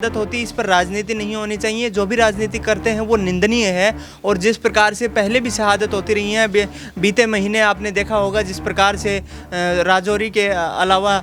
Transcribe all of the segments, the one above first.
आदत होती है, इस पर राजनीति नहीं होनी चाहिए। जो भी राजनीति करते हैं वो निंदनीय है। और जिस प्रकार से पहले भी शहादत होती रही हैं, बीते महीने आपने देखा होगा जिस प्रकार से राजौरी के अलावा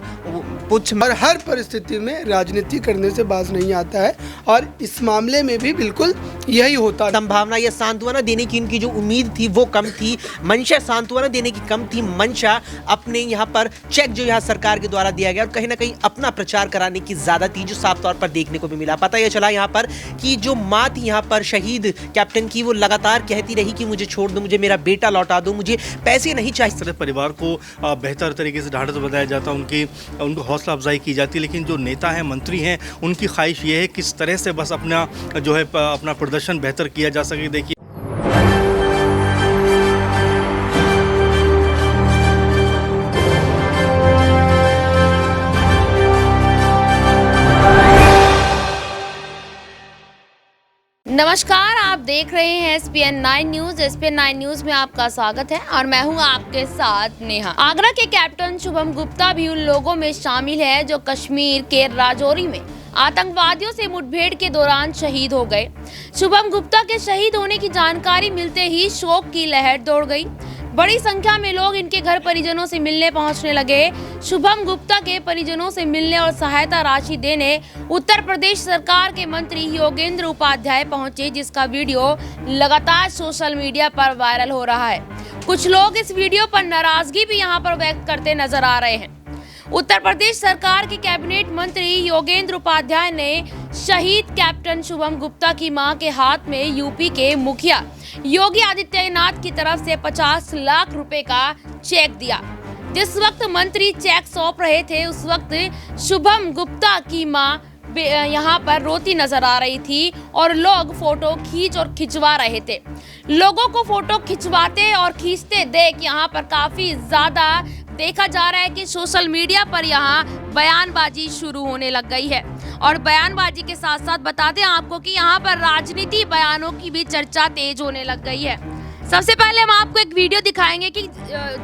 पुछ और हर परिस्थिति में राजनीति करने से बाज नहीं आता है और इस मामले में भी बिल्कुल यही होता है। संभावना या सांत्वना देने की इनकी जो उम्मीद थी वो कम थी, मंशा सांत्वना देने की कम थी, मंशा अपने यहाँ पर चेक जो यहाँ सरकार के द्वारा दिया गया और कहीं ना कहीं अपना प्रचार कराने की ज्यादा थी, जो साफ तौर पर देखने को भी मिला। पता यह चला यहाँ पर कि जो माँ थी यहाँ पर शहीद कैप्टन की, वो लगातार कहती रही कि मुझे छोड़ दो, मुझे मेरा बेटा लौटा दो, मुझे पैसे नहीं चाहिए। इस तरह परिवार को बेहतर तरीके से ढाढ़स बताया जाता, उनको हौसला अफजाई की जाती, लेकिन जो नेता हैं, मंत्री हैं, उनकी ख्वाहिश ये है किस तरह से बस अपना जो है अपना प्रदर्शन बेहतर किया जा सके। देखिए नमस्कार, आप देख रहे हैं SPN 9 न्यूज। SPN 9 न्यूज में आपका स्वागत है और मैं हूं आपके साथ नेहा। आगरा के कैप्टन शुभम गुप्ता भी उन लोगों में शामिल है जो कश्मीर के राजौरी में आतंकवादियों से मुठभेड़ के दौरान शहीद हो गए। शुभम गुप्ता के शहीद होने की जानकारी मिलते ही शोक की लहर दौड़ गई। बड़ी संख्या में लोग इनके घर परिजनों से मिलने पहुंचने लगे। शुभम गुप्ता के परिजनों से मिलने और सहायता राशि देने उत्तर प्रदेश सरकार के मंत्री योगेंद्र उपाध्याय पहुंचे, जिसका वीडियो लगातार सोशल मीडिया पर वायरल हो रहा है। कुछ लोग इस वीडियो पर नाराजगी भी यहां पर व्यक्त करते नजर आ रहे हैं। उत्तर प्रदेश सरकार के कैबिनेट मंत्री योगेंद्र उपाध्याय ने शहीद कैप्टन शुभम गुप्ता की मां के हाथ में यूपी के मुखिया योगी आदित्यनाथ की तरफ से 50 लाख रुपए का चेक दिया। जिस वक्त मंत्री चेक सौंप रहे थे, उस वक्त शुभम गुप्ता की मां यहाँ पर रोती नजर आ रही थी और लोग फोटो खींच और खिंचवा रहे थे। लोगों को फोटो खिंचवाते और खींचते देख यहाँ पर काफी ज्यादा देखा जा रहा है कि सोशल मीडिया पर यहाँ बयानबाजी शुरू होने लग गई है। और बयानबाजी के साथ साथ बता दें आपको कि यहाँ पर राजनीति बयानों की भी चर्चा तेज होने लग गई है। सबसे पहले हम आपको एक वीडियो दिखाएंगे कि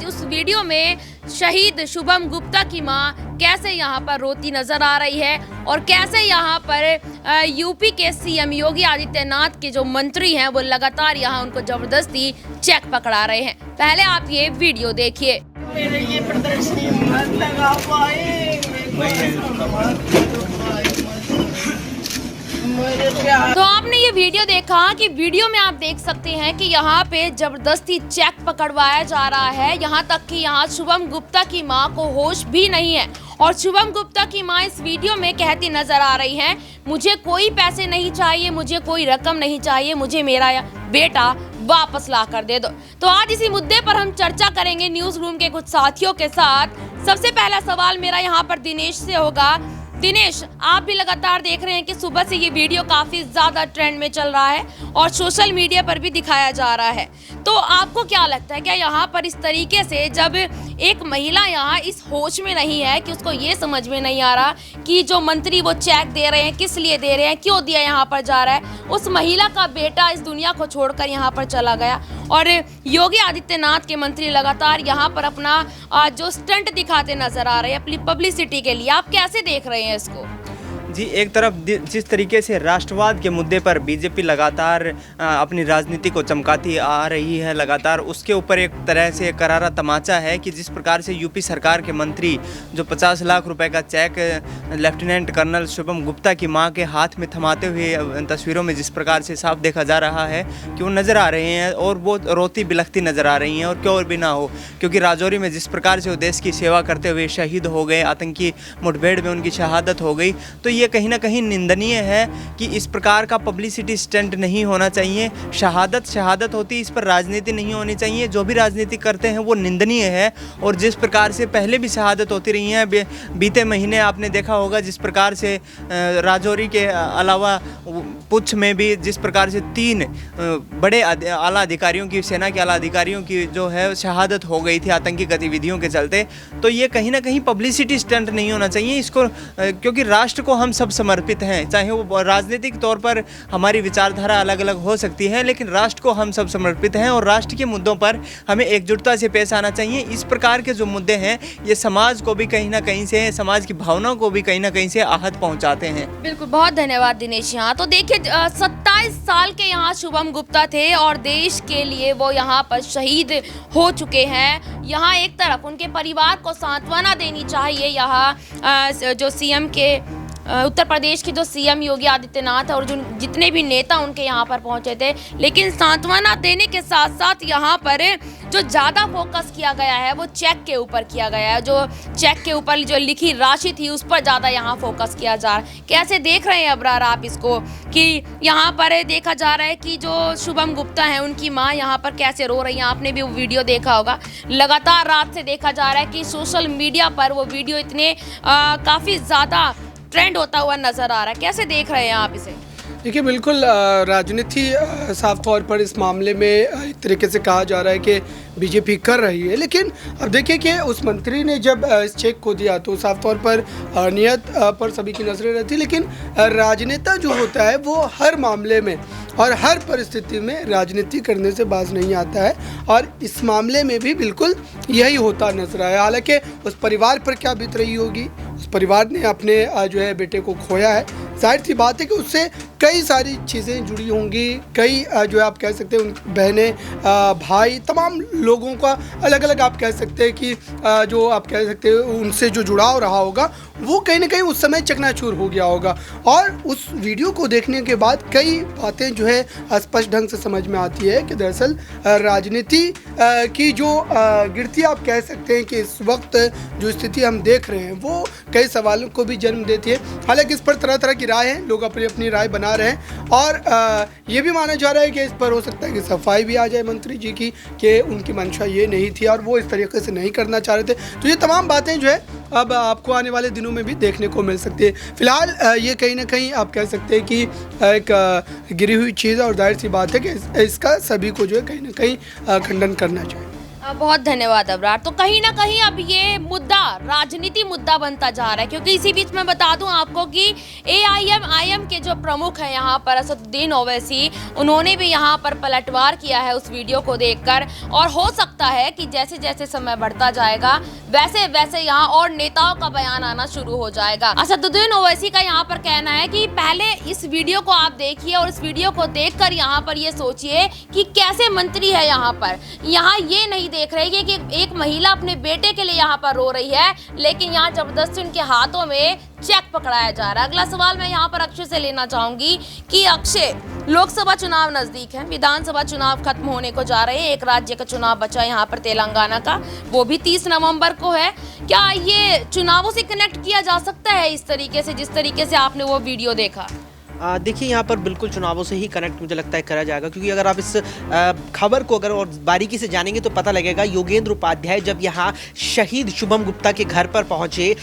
उस वीडियो में शहीद शुभम गुप्ता की मां कैसे यहाँ पर रोती नजर आ रही है और कैसे यहाँ पर यूपी के सीएम योगी आदित्यनाथ के जो मंत्री हैं वो लगातार यहाँ उनको जबरदस्ती चेक पकड़ा रहे हैं। पहले आप ये वीडियो देखिए। मेरे ये प्रदर्शनी मत लगा पाए, तो आपने ये वीडियो देखा कि वीडियो में आप देख सकते हैं कि यहाँ पे जबरदस्ती चेक पकड़वाया जा रहा है। यहाँ तक कि यहाँ शुभम गुप्ता की मां को होश भी नहीं है और शुभम गुप्ता की मां इस वीडियो में कहती नजर आ रही हैं, मुझे कोई पैसे नहीं चाहिए, मुझे कोई रकम नहीं चाहिए, मुझे मेरा बेटा वापस ला कर दे दो। तो आज इसी मुद्दे पर हम चर्चा करेंगे न्यूज रूम के कुछ साथियों के साथ। सबसे पहला सवाल मेरा यहाँ पर दिनेश से होगा। दिनेश, आप भी लगातार देख रहे हैं कि सुबह से ये वीडियो काफी ज्यादा ट्रेंड में चल रहा है और सोशल मीडिया पर भी दिखाया जा रहा है, तो आपको क्या लगता है, क्या यहाँ पर इस तरीके से जब एक महिला यहाँ इस होश में नहीं है कि उसको ये समझ में नहीं आ रहा कि जो मंत्री वो चेक दे रहे हैं, किस लिए दे रहे हैं, क्यों दिया यहाँ पर जा रहा है, उस महिला का बेटा इस दुनिया को छोड़कर यहाँ पर चला गया और योगी आदित्यनाथ के मंत्री लगातार यहाँ पर अपना जो स्टंट दिखाते नजर आ रहे हैं अपनी पब्लिसिटी के लिए, आप कैसे देख रहे हैं इसको? जी, एक तरफ जिस तरीके से राष्ट्रवाद के मुद्दे पर बीजेपी लगातार अपनी राजनीति को चमकाती आ रही है, लगातार उसके ऊपर एक तरह से करारा तमाचा है कि जिस प्रकार से यूपी सरकार के मंत्री जो 50 लाख रुपए का cheque lieutenant colonel Shubham Gupta की मां के हाथ में थमाते हुए तस्वीरों में जिस प्रकार से साफ देखा जा रहा है कि वो नज़र आ रहे हैं और वो रोती बिलखती नज़र आ रही हैं। और क्यों भी ना हो, क्योंकि राजौरी में जिस प्रकार से वो देश की सेवा करते हुए शहीद हो गए, आतंकी मुठभेड़ में उनकी शहादत हो गई, तो ये कहीं ना कहीं निंदनीय है कि इस प्रकार का पब्लिसिटी स्टंट नहीं होना चाहिए। शहादत होती है, इस पर राजनीति नहीं होनी चाहिए। जो भी राजनीति करते हैं वो निंदनीय है। और जिस प्रकार से पहले भी शहादत होती रही हैं, बीते महीने आपने देखा होगा जिस प्रकार से राजौरी के अलावा पुछ में भी जिस प्रकार से 3 बड़े आला अधिकारियों की, सेना के आला अधिकारियों की जो है शहादत हो गई थी आतंकी गतिविधियों के चलते। तो ये कहीं ना कहीं पब्लिसिटी स्टंट नहीं होना चाहिए इसको, क्योंकि राष्ट्र को हम हम सब समर्पित हैं। चाहे वो राजनीतिक तौर पर हमारी विचारधारा अलग अलग हो सकती है, लेकिन राष्ट्र को हम सब समर्पित हैं और राष्ट्र के मुद्दों पर हमें एकजुटता से पेश आना चाहिए। इस प्रकार के जो मुद्दे हैं ये समाज को भी कहीं ना कहीं से, समाज की भावनाओं को भी कहीं ना कहीं से आहत पहुंचाते हैं। बिल्कुल, बहुत धन्यवाद दिनेश। यहाँ तो देखिए 27 साल के यहाँ शुभम गुप्ता थे और देश के लिए वो यहाँ पर शहीद हो चुके हैं। यहाँ एक तरफ उनके परिवार को सांत्वना देनी चाहिए। यहाँ जो सीएम के उत्तर प्रदेश के जो सीएम योगी आदित्यनाथ और जो जितने भी नेता उनके यहाँ पर पहुँचे थे, लेकिन सांत्वना देने के साथ साथ यहाँ पर जो ज़्यादा फोकस किया गया है वो चेक के ऊपर किया गया है। जो चेक के ऊपर जो लिखी राशि थी उस पर ज़्यादा यहाँ फोकस किया जा रहा है। कैसे देख रहे हैं अबरार आप इसको कि यहाँ पर देखा जा रहा है कि जो शुभम गुप्ता हैं उनकी माँ यहाँ पर कैसे रो रही हैं। आपने भी वो वीडियो देखा होगा। लगातार रात से देखा जा रहा है कि सोशल मीडिया पर वो वीडियो इतने काफ़ी ज़्यादा ट्रेंड होता हुआ नजर आ रहा है। कैसे देख रहे हैं आप इसे? देखिए, बिल्कुल राजनीति साफ तौर पर इस मामले में एक तरीके से कहा जा रहा है कि बीजेपी कर रही है, लेकिन अब देखिए कि उस मंत्री ने जब इस चेक को दिया तो साफ तौर पर नियत पर सभी की नजरें रहती, लेकिन राजनेता जो होता है वो हर मामले में और हर परिस्थिति में राजनीति करने से बाज नहीं आता है, और इस मामले में भी बिल्कुल यही होता नजर आया। हालांकि उस परिवार पर क्या बीत रही होगी, उस परिवार ने अपने जो है बेटे को खोया है, जाहिर सी बात है कि उससे कई सारी चीज़ें जुड़ी होंगी, कई जो है आप कह सकते हैं उन बहनें, भाई, तमाम लोगों का अलग अलग आप कह सकते हैं कि जो आप कह सकते हैं उनसे जो जुड़ाव रहा होगा वो कहीं ना कहीं उस समय चकनाचूर हो गया होगा। और उस वीडियो को देखने के बाद कई बातें जो है स्पष्ट ढंग से समझ में आती है कि दरअसल राजनीति की जो गिरती आप कह सकते हैं कि इस वक्त जो स्थिति हम देख रहे हैं वो कई सवालों को भी जन्म देती है। हालांकि इस पर तरह तरह की राय है, लोग अपनी अपनी राय बना रहे हैं, और ये भी माना जा रहा है कि इस पर हो सकता है कि सफाई भी आ जाए मंत्री जी की कि उनकी मंशा ये नहीं थी और वो इस तरीके से नहीं करना चाह रहे थे। तो ये तमाम बातें जो है अब आपको आने वाले दिनों में भी देखने को मिल सकती है। फिलहाल ये कहीं ना कहीं आप कह सकते हैं कि एक गिरी हुई चीज़ है, और जाहिर सी बात है कि इसका सभी को जो है कहीं ना कहीं खंडन करना चाहिए। बहुत धन्यवाद अबरार। तो कहीं ना कहीं अब ये मुद्दा राजनीति मुद्दा बनता जा रहा है, क्योंकि इसी बीच में बता दूं आपको कि AIM के जो प्रमुख हैं यहाँ पर असदुद्दीन ओवैसी, उन्होंने भी यहाँ पर पलटवार किया है उस वीडियो को देखकर, और हो सकता है कि जैसे जैसे समय बढ़ता जाएगा वैसे वैसे यहाँ और नेताओं का बयान आना शुरू हो जाएगा। असदुद्दीन ओवैसी का यहाँ पर कहना है कि पहले इस वीडियो को आप देखिए और इस वीडियो को देखकर यहाँ पर ये सोचिए कि कैसे मंत्री है यहाँ पर। यहाँ ये नहीं देख रहे कि एक महिला अपने बेटे के लिए यहाँ पर रो रही है, लेकिन यहाँ जबरदस्ती उनके हाथों में चेक पकड़ाया जा रहा है। अगला सवाल मैं यहाँ पर अक्षय से लेना चाहूंगी कि अक्षय, लोकसभा चुनाव नजदीक है, विधानसभा चुनाव खत्म होने को जा रहे हैं, एक राज्य का चुनाव बचा यहाँ पर तेलंगाना का, वो भी 30 नवंबर को है। क्या ये चुनावों से कनेक्ट किया जा सकता है इस तरीके से, जिस तरीके से आपने वो वीडियो देखा? देखिए, यहाँ पर बिल्कुल चुनावों से ही कनेक्ट मुझे लगता है करा जाएगा, क्योंकि अगर आप इस खबर को अगर और बारीकी से जानेंगे तो पता लगेगा योगेंद्र उपाध्याय जब यहाँ शहीद शुभम गुप्ता के घर पर पहुँचे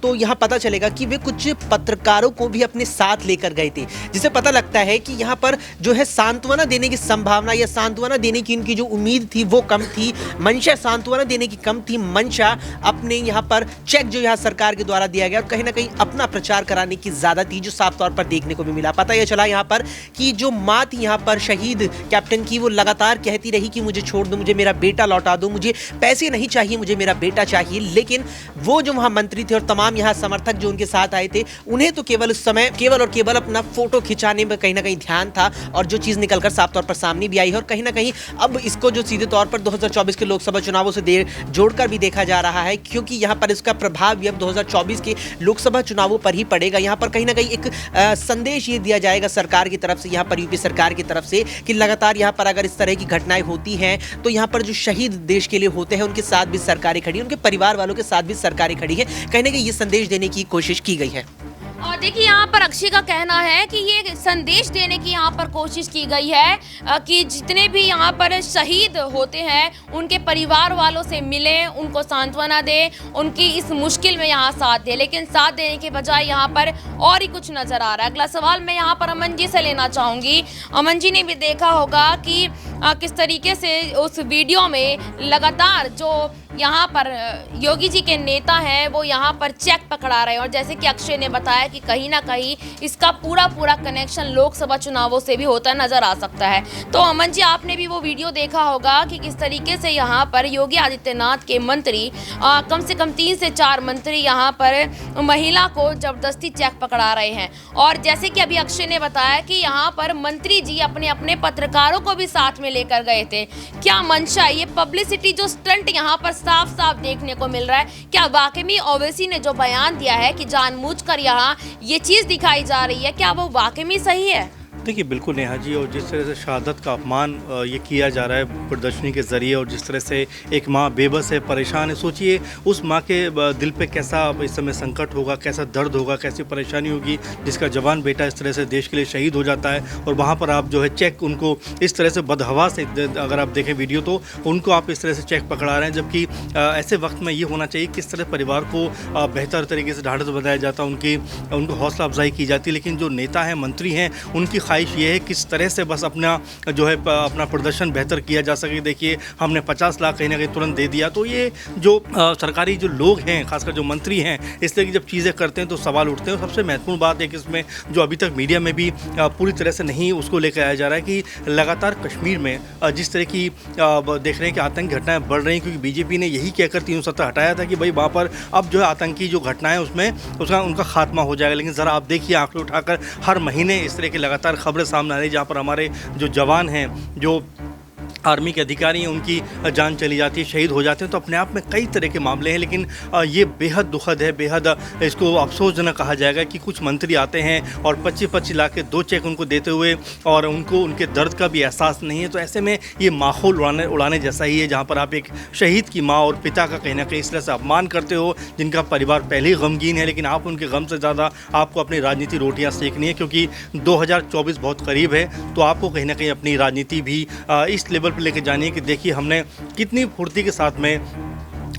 तो यहाँ पता चलेगा कि वे कुछ पत्रकारों को भी अपने साथ लेकर गए थे, जिससे पता लगता है कि यहाँ पर जो है सांत्वना देने की संभावना या सांत्वना देने की उनकी जो उम्मीद थी वो कम थी, मंशा सांत्वना देने की कम थी, मंशा अपने यहाँ पर चेक जो यहाँ सरकार के द्वारा दिया गया और कहीं ना कहीं अपना प्रचार कराने की ज़्यादा थी, जो साफ तौर पर देखने को भी मिला। पता यह चला यहाँ पर कि जो माँ थी यहाँ पर शहीद कैप्टन की, वो लगातार कहती रही कि मुझे छोड़ दो, मुझे मेरा बेटा लौटा दो, मुझे पैसे नहीं चाहिए, मुझे मेरा बेटा चाहिए। लेकिन वो जो वहाँ मंत्री थे और तमाम यहाँ समर्थक जो उनके साथ आए थे, उन्हें तो केवल उस समय केवल और केवल अपना फोटो खिंचाने में कहीं ना कहीं ध्यान था, और जो चीज़ निकलकर साफ तौर पर सामने भी आई है। और कहीं ना कहीं अब इसको जो सीधे तौर पर 2024 के लोकसभा चुनावों से जोड़कर भी देखा जा रहा है, क्योंकि यहाँ पर इसका प्रभाव भी अब 2024 के लोकसभा चुनावों पर ही पड़ेगा। यहाँ पर कहीं ना कहीं एक संदेश ये दिया जाएगा सरकार की तरफ से, यहाँ पर यूपी सरकार की तरफ से, कि लगातार यहाँ पर अगर इस तरह की घटनाएं होती हैं तो यहाँ पर जो शहीद देश के लिए होते हैं उनके साथ भी सरकारें खड़ी, उनके परिवार वालों के साथ भी सरकारें खड़ी है। कहीं ना कहीं ये संदेश देने की कोशिश की गई है। और देखिए, यहाँ पर अक्षय का कहना है कि ये संदेश देने की यहाँ पर कोशिश की गई है कि जितने भी यहाँ पर शहीद होते हैं उनके परिवार वालों से मिलें, उनको सांत्वना दें, उनकी इस मुश्किल में यहाँ साथ दें। लेकिन साथ देने के बजाय यहाँ पर और ही कुछ नज़र आ रहा है। अगला सवाल मैं यहाँ पर अमन जी से लेना चाहूँगी। अमन जी ने भी देखा होगा कि किस तरीके से उस वीडियो में लगातार जो यहाँ पर योगी जी के नेता हैं वो यहाँ पर चेक पकड़ा रहे हैं, और जैसे कि अक्षय ने बताया कि कहीं ना कहीं इसका पूरा कनेक्शन लोकसभा चुनावों से भी होता नजर आ सकता है। तो अमन जी, आपने भी वो वीडियो देखा होगा कि किस तरीके से यहाँ पर योगी आदित्यनाथ के मंत्री कम से कम 3 से 4 मंत्री यहाँ पर महिला को जबरदस्ती चेक पकड़ा रहे हैं। और जैसे कि अभी अक्षय ने बताया कि यहाँ पर मंत्री जी अपने अपने पत्रकारों को भी साथ में लेकर गए थे। क्या मंशा, ये पब्लिसिटी जो स्टंट यहाँ पर साफ साफ देखने को मिल रहा है, क्या वाकई में ओवैसी ने जो बयान दिया है कि जानबूझकर यहाँ ये चीज दिखाई जा रही है, क्या वो वाकई में सही है? देखिए बिल्कुल नेहा जी, और जिस तरह से शहादत का अपमान ये किया जा रहा है प्रदर्शनी के ज़रिए, और जिस तरह से एक माँ बेबस है, परेशान है, सोचिए उस माँ के दिल पे कैसा इस समय संकट होगा, कैसा दर्द होगा, कैसी परेशानी होगी जिसका जवान बेटा इस तरह से देश के लिए शहीद हो जाता है। और वहाँ पर आप जो है चेक उनको इस तरह से बदहवा से, अगर आप देखें वीडियो तो उनको आप इस तरह से चेक पकड़ा रहे हैं, जबकि ऐसे वक्त में ये होना चाहिए किस तरह परिवार को बेहतर तरीके से ढाढ़स बनाया जाता, उनको हौसला अफजाई की जाती। लेकिन जो नेता हैं, मंत्री हैं, उनकी ख्वाहिश ये है किस तरह से बस अपना जो है अपना प्रदर्शन बेहतर किया जा सके। देखिए हमने 50 लाख कहीं ना कहीं तुरंत दे दिया। तो ये जो सरकारी जो लोग हैं, खासकर जो मंत्री हैं, इस तरह की जब चीज़ें करते हैं तो सवाल उठते हैं। और सबसे महत्वपूर्ण बात है कि इसमें जो अभी तक मीडिया में भी पूरी तरह से नहीं उसको लेकर आया जा रहा है कि लगातार कश्मीर में जिस तरह की देख रहे हैं कि आतंकी घटनाएं बढ़ रही हैं, क्योंकि बीजेपी ने यही कहकर 370 हटाया था कि भाई वहाँ पर अब जो है आतंकी जो घटनाएं उसमें उनका खात्मा हो जाएगा। लेकिन ज़रा आप देखिए आंकड़े उठाकर हर महीने इस तरह की लगातार खबरें सामने आ रही, जहाँ पर हमारे जो जवान हैं, जो आर्मी के अधिकारी हैं, उनकी जान चली जाती है, शहीद हो जाते हैं। तो अपने आप में कई तरह के मामले हैं, लेकिन ये बेहद दुखद है, बेहद इसको अफसोसजनक कहा जाएगा कि कुछ मंत्री आते हैं और 25-25 लाख के 2 चेक उनको देते हुए और उनको उनके दर्द का भी एहसास नहीं है। तो ऐसे में ये माहौल उड़ाने जैसा ही है, जहाँ पर आप एक शहीद की माँ और पिता का कहीं ना कहीं इस तरह से अपमान करते हो, जिनका परिवार पहले ही गमगीन है, लेकिन आप उनके गम से ज़्यादा आपको अपनी राजनीति रोटियाँ सेकनी है, क्योंकि 2024 बहुत करीब है। तो आपको कहीं ना कहीं अपनी राजनीति भी इस लेवल लेके जानिए कि देखिए हमने कितनी फुर्ती के साथ में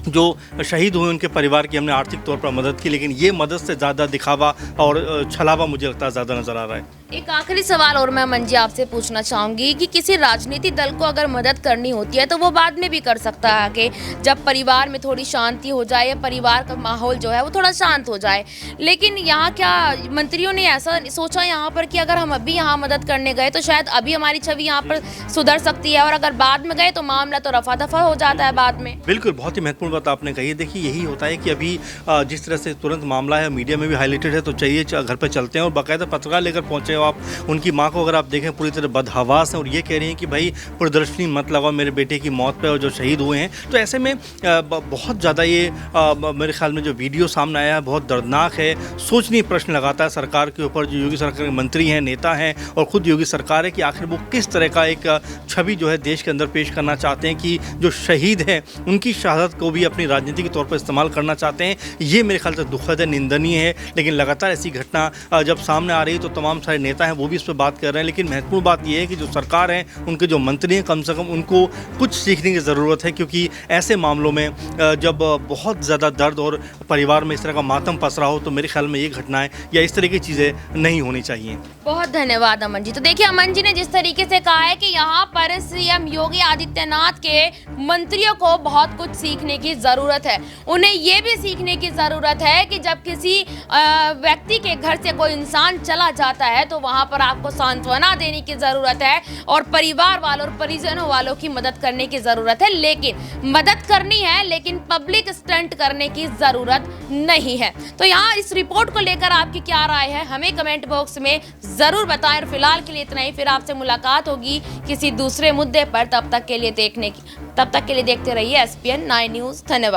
जो शहीद हुए उनके परिवार की हमने आर्थिक तौर पर मदद की, लेकिन ये मदद से ज़्यादा दिखावा और छलावा मुझे लगता है ज़्यादा नज़र आ रहा है। एक आखिरी सवाल और मैं मंजी आपसे पूछना चाहूंगी कि किसी राजनीतिक दल को अगर मदद करनी होती है तो वो बाद में भी कर सकता है कि जब परिवार में थोड़ी शांति हो जाए या परिवार का माहौल जो है वो थोड़ा शांत हो जाए। लेकिन यहाँ क्या मंत्रियों ने ऐसा सोचा यहाँ पर कि अगर हम अभी यहाँ मदद करने गए तो शायद अभी हमारी छवि यहाँ पर सुधर सकती है, और अगर बाद में गए तो मामला तो रफा दफा हो जाता है बाद में। बिल्कुल, बहुत ही महत्वपूर्ण बात आपने कही है। देखिए यही होता है कि अभी जिस तरह से तुरंत मामला है, मीडिया में भी हाईलाइटेड है, तो चाहिए घर पर चलते हैं और बाकायदा पत्रकार लेकर पहुँचे हो आप। उनकी माँ को अगर आप देखें पूरी तरह बदहवास है और ये कह रही हैं कि भाई प्रदर्शनी मत लगाओ मेरे बेटे की मौत पे और जो शहीद हुए हैं। तो ऐसे में बहुत ज़्यादा ये मेरे ख्याल में जो वीडियो सामने आया है बहुत दर्दनाक है। सोचनीय प्रश्न लगाता है सरकार के ऊपर, जो योगी सरकार के मंत्री हैं, नेता हैं और ख़ुद योगी सरकार है, कि आखिर वो किस तरह का एक छवि जो है देश के अंदर पेश करना चाहते हैं कि जो शहीद हैं उनकी शहादत को भी अपनी राजनीति के तौर पर इस्तेमाल करना चाहते हैं। ये मेरे ख्याल से दुखद है, निंदनीय है। लेकिन लगातार ऐसी घटना जब सामने आ रही है तो तमाम सारे नेता हैं वो भी इस पर बात कर रहे हैं। लेकिन महत्वपूर्ण बात यह है कि जो सरकार है, उनके जो मंत्री हैं, कम से कम उनको कुछ सीखने की ज़रूरत है, क्योंकि ऐसे मामलों में जब बहुत ज़्यादा दर्द और परिवार में इस तरह का मातम पसरा हो तो मेरे ख्याल में ये घटनाएं या इस तरह की चीज़ें नहीं होनी चाहिए। बहुत धन्यवाद अमन जी। तो देखिए अमन जी ने जिस तरीके से कहा है कि यहाँ पर सीएम योगी आदित्यनाथ के मंत्रियों को बहुत कुछ सीखने की ज़रूरत है। उन्हें ये भी सीखने की ज़रूरत है कि जब किसी व्यक्ति के घर से कोई इंसान चला जाता है तो वहाँ पर आपको सांत्वना देने की ज़रूरत है और परिवार वालों और परिजनों वालों की मदद करने की ज़रूरत है। लेकिन मदद करनी है, लेकिन पब्लिक स्टंट करने की ज़रूरत नहीं है। तो यहाँ इस रिपोर्ट को लेकर आपकी क्या राय है, हमें कमेंट बॉक्स में ज़रूर बताएं। और फिलहाल के लिए इतना ही, फिर आपसे मुलाकात होगी किसी दूसरे मुद्दे पर। तब तक के लिए देखते रहिए SPN 9 न्यूज़। धन्यवाद।